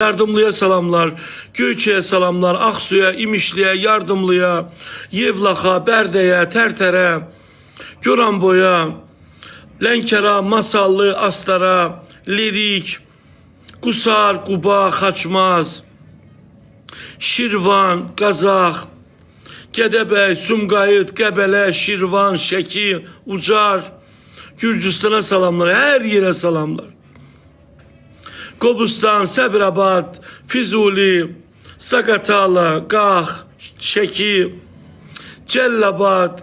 Yardımlıya salamlar, Göyçəyə salamlar, Aksuya, İmişliyə, Yardımlıya, Yevlaxa, Bərdəyə, Tərtərə, Goranboya, Lənkəra, Masallı, Astara, Lirik, Qusar, Quba, Xaçmaz, Şirvan, Qazax, Gədəbəy, Sumqayıt, Qəbələ, Şirvan, Şəki, Ucar, Gürcüstana salamlar, hər yerə salamlar. Qobustan, Səbrabad, Füzuli, Zaqatala, Qax, Şəki, Cəllabad,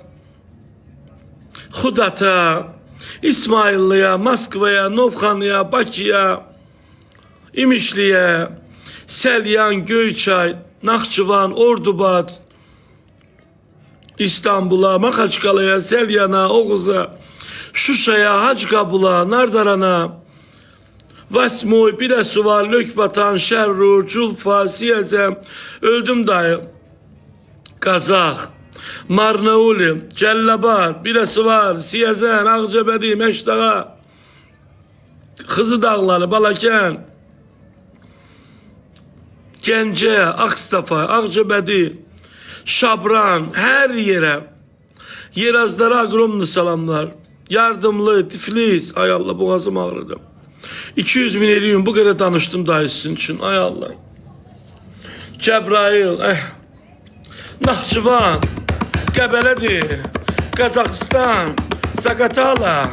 Xudata, İsmailliyə, Moskvaya, Novxanıya, Bakıya, İmişliyə, Səlyan, Göyçay, Naxçıvan, Ordubad, İstanbul'a, Maxaçqalaya, Səlyana, Oğuza, Şuşaya, Hacqabula, Nardarana, Vasmoy, Birəsuvar, Lökbatan, Şərrur, Culfa, Siyəzəm, öldüm dayı, Qazax, Marnauli, Cəllabad, Birəsuvar, Siyəzən, Ağcabədi, Məşdağa, Xızı Dağları, Balakən, Gəncə, Akstafa, Ağcabədi, Şabran, hər yerə, Yerazlara aqromlu salamlar, Yardımlı, Tiflis, ay Allah, boğazım ağrıdı. 200 min eliyim, bu qədər danışdım dayı sizin üçün, ay Allah. Cəbrail, Naxçıvan, Qəbələdir, Qazaxıstan, Zaqatala.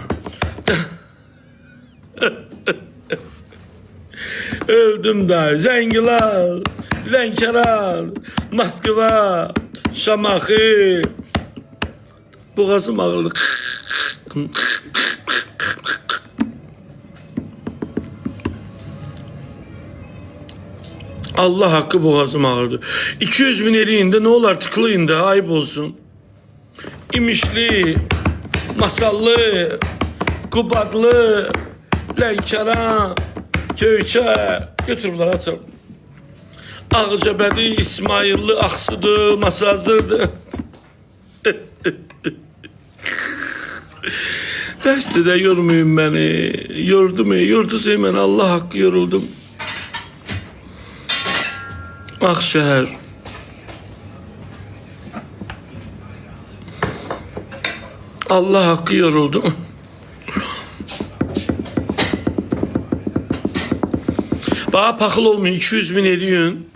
Öldüm dayı, Zəngilan, Lənkəran, Moskva, Şamaxı. Boğazım ağrıdı. Allah hakkı boğazım ağrıdı. 200 bin eliyinde ne olar tıklayın da ayıp olsun. İmişli, Masallı, Qubadlı, Lənkəran, Göyçə, götür bunları atır. Ağcabədi, İsmailli, Aksudu, Masazırdı. Bəsdir də yormayın beni. Yordu Seymen, Allah hakkı yoruldum. Akşehir. Allah hakkı yoruldum. Bana paxıl olmayın, 200 bin ediyorsun.